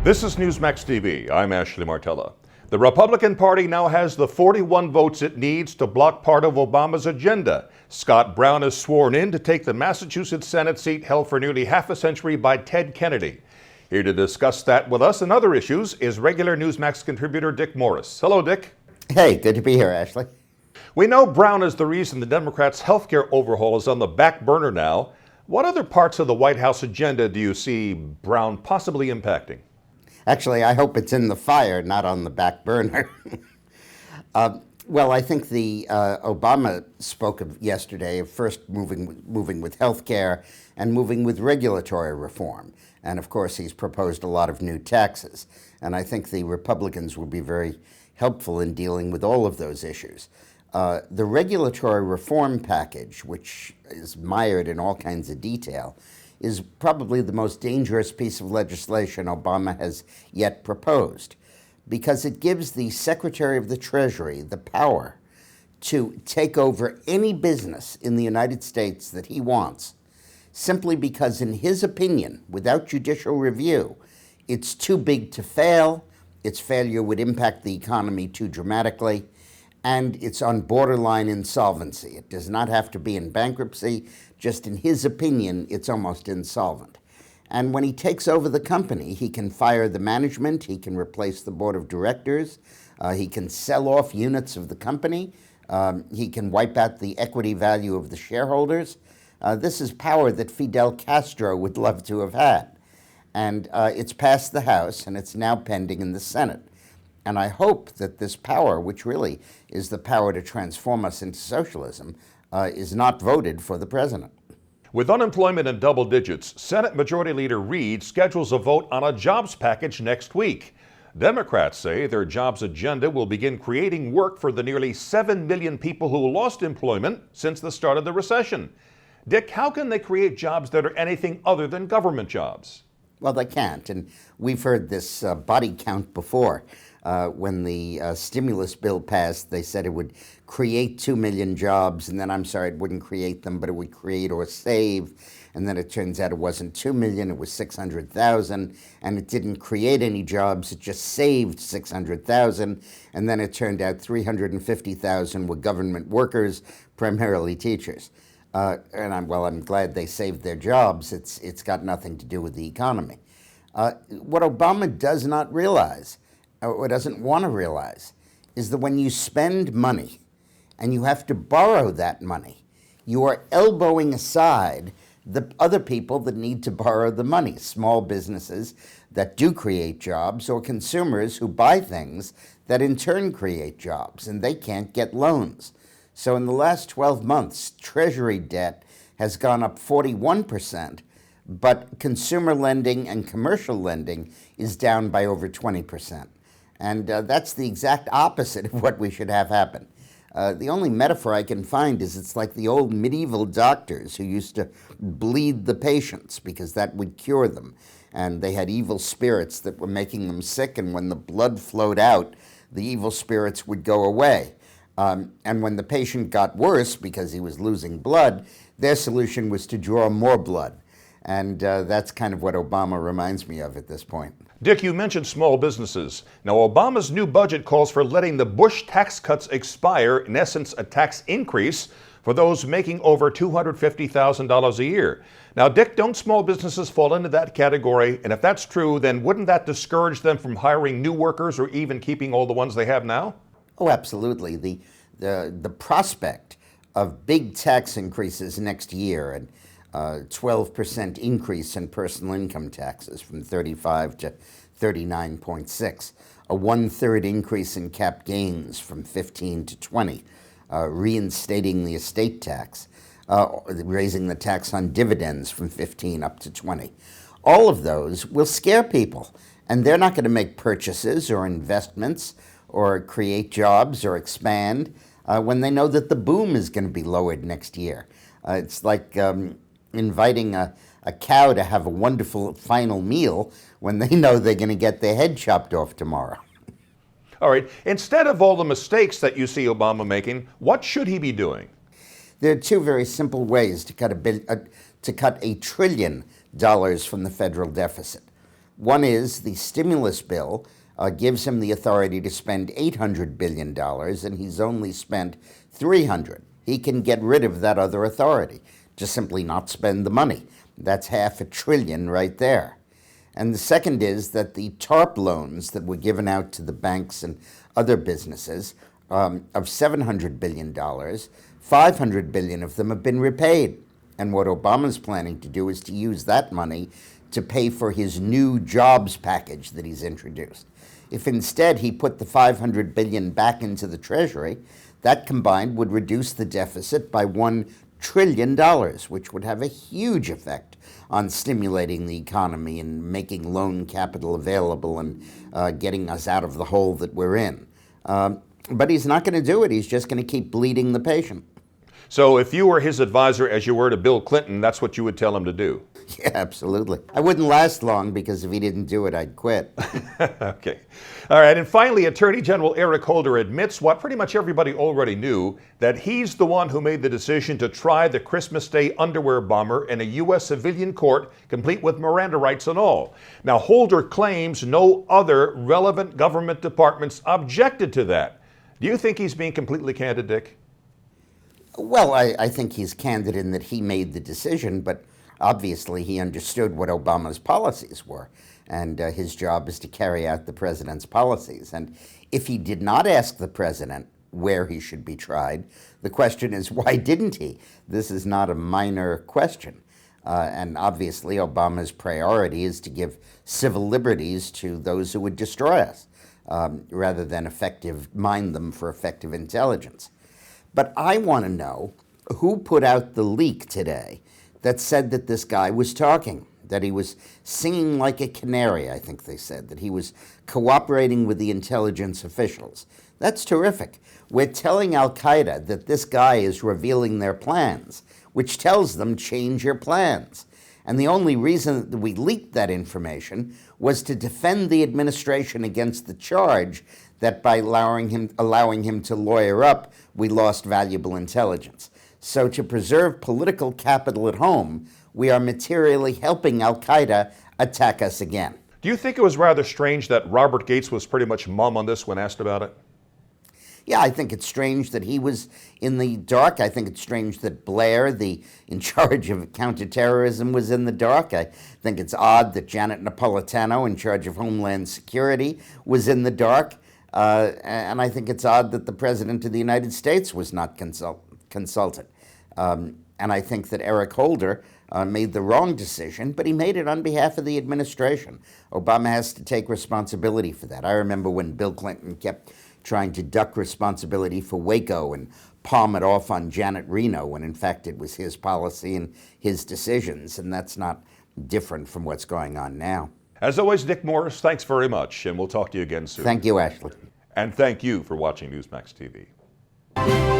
This is Newsmax TV. I'm Ashley Martella. The Republican Party now has the 41 votes it needs to block part of Obama's agenda. Scott Brown is sworn in to take the Massachusetts Senate seat held for nearly half a century by Ted Kennedy. Here to discuss that with us and other issues is regular Newsmax contributor Dick Morris. Hello, Dick. Hey, good to be here, Ashley. We know Brown is the reason the Democrats' healthcare overhaul is on the back burner now. What other parts of the White House agenda do you see Brown possibly impacting? Actually, I hope it's in the fire, not on the back burner. Well, I think the Obama spoke of yesterday of first moving with health care and moving with regulatory reform. And of course, he's proposed a lot of new taxes. And I think the Republicans will be very helpful in dealing with all of those issues. The regulatory reform package, which is mired in all kinds of detail, is probably the most dangerous piece of legislation Obama has yet proposed, because it gives the Secretary of the Treasury the power to take over any business in the United States that he wants, simply because, in his opinion, without judicial review, it's too big to fail, its failure would impact the economy too dramatically, and it's on borderline insolvency. It does not have to be in bankruptcy. Just in his opinion, it's almost insolvent. And when he takes over the company, he can fire the management, he can replace the board of directors, he can sell off units of the company, he can wipe out the equity value of the shareholders. This is power that Fidel Castro would love to have had. And it's passed the House, and it's now pending in the Senate. And I hope that this power, which really is the power to transform us into socialism, is not voted for the president. With unemployment in double digits, Senate Majority Leader Reid schedules a vote on a jobs package next week. Democrats say their jobs agenda will begin creating work for the nearly 7 million people who lost employment since the start of the recession. Dick, how can they create jobs that are anything other than government jobs? Well, they can't, and we've heard this body count before. When the stimulus bill passed, they said it would create 2 million jobs, and then, I'm sorry, it wouldn't create them, but it would create or save. And then it turns out it wasn't 2 million, it was 600,000, and it didn't create any jobs, it just saved 600,000. And then it turned out 350,000 were government workers, primarily teachers. I'm glad they saved their jobs. It's got nothing to do with the economy. What Obama does not realize, or doesn't want to realize, is that when you spend money and you have to borrow that money, you are elbowing aside the other people that need to borrow the money, small businesses that do create jobs, or consumers who buy things that in turn create jobs, and they can't get loans. So in the last 12 months, Treasury debt has gone up 41%, but consumer lending and commercial lending is down by over 20%. And that's the exact opposite of what we should have happen. The only metaphor I can find is it's like the old medieval doctors who used to bleed the patients because that would cure them. And they had evil spirits that were making them sick, and when the blood flowed out, the evil spirits would go away. And when the patient got worse because he was losing blood, their solution was to draw more blood. And that's kind of what Obama reminds me of at this point. Dick, you mentioned small businesses. Now, Obama's new budget calls for letting the Bush tax cuts expire, in essence, a tax increase for those making over $250,000 a year. Now, Dick, don't small businesses fall into that category? And if that's true, then wouldn't that discourage them from hiring new workers or even keeping all the ones they have now? Oh, absolutely. The prospect of big tax increases next year, and 12% increase in personal income taxes from 35 to 39.6, a 1/3 increase in cap gains from 15 to 20, reinstating the estate tax, raising the tax on dividends from 15 up to 20. All of those will scare people, and they're not going to make purchases or investments or create jobs or expand when they know that the boom is going to be lowered next year. It's like inviting a cow to have a wonderful final meal when they know they're going to get their head chopped off tomorrow. All right, instead of all the mistakes that you see Obama making, what should he be doing? There are two very simple ways to cut $1 trillion from the federal deficit. One is the stimulus bill gives him the authority to spend $800 billion, and he's only spent $300. He can get rid of that other authority, just simply not spend the money. That's $500 billion right there. And the second is that the TARP loans that were given out to the banks and other businesses of $700 billion, $500 billion of them have been repaid. And what Obama's planning to do is to use that money to pay for his new jobs package that he's introduced. If instead he put the $500 billion back into the Treasury, that combined would reduce the deficit by $1 trillion, which would have a huge effect on stimulating the economy and making loan capital available and getting us out of the hole that we're in. But he's not going to do it. He's just going to keep bleeding the patient. So if you were his advisor, as you were to Bill Clinton, that's what you would tell him to do? Yeah, absolutely. I wouldn't last long because if he didn't do it, I'd quit. Okay. All right. And finally, Attorney General Eric Holder admits what pretty much everybody already knew, that he's the one who made the decision to try the Christmas Day underwear bomber in a U.S. civilian court, complete with Miranda rights and all. Now, Holder claims no other relevant government departments objected to that. Do you think he's being completely candid, Dick? Well, I think he's candid in that he made the decision, but obviously he understood what Obama's policies were, and his job is to carry out the president's policies. And if he did not ask the president where he should be tried, the question is, why didn't he? This is not a minor question. And obviously Obama's priority is to give civil liberties to those who would destroy us, rather than mine them for effective intelligence. But I want to know who put out the leak today that said that this guy was talking, that he was singing like a canary, I think they said, that he was cooperating with the intelligence officials. That's terrific. We're telling Al-Qaeda that this guy is revealing their plans, which tells them change your plans. And the only reason that we leaked that information was to defend the administration against the charge that by allowing him to lawyer up, we lost valuable intelligence. So to preserve political capital at home, we are materially helping Al-Qaeda attack us again. Do you think it was rather strange that Robert Gates was pretty much mum on this when asked about it? Yeah, I think it's strange that he was in the dark. I think it's strange that Blair, in charge of counterterrorism, was in the dark. I think it's odd that Janet Napolitano, in charge of Homeland Security, was in the dark. And I think it's odd that the President of the United States was not consulted. And I think that Eric Holder made the wrong decision, but he made it on behalf of the administration. Obama has to take responsibility for that. I remember when Bill Clinton kept trying to duck responsibility for Waco and palm it off on Janet Reno, when in fact it was his policy and his decisions, and that's not different from what's going on now. As always, Dick Morris, thanks very much, and we'll talk to you again soon. Thank you, Ashley. And thank you for watching Newsmax TV.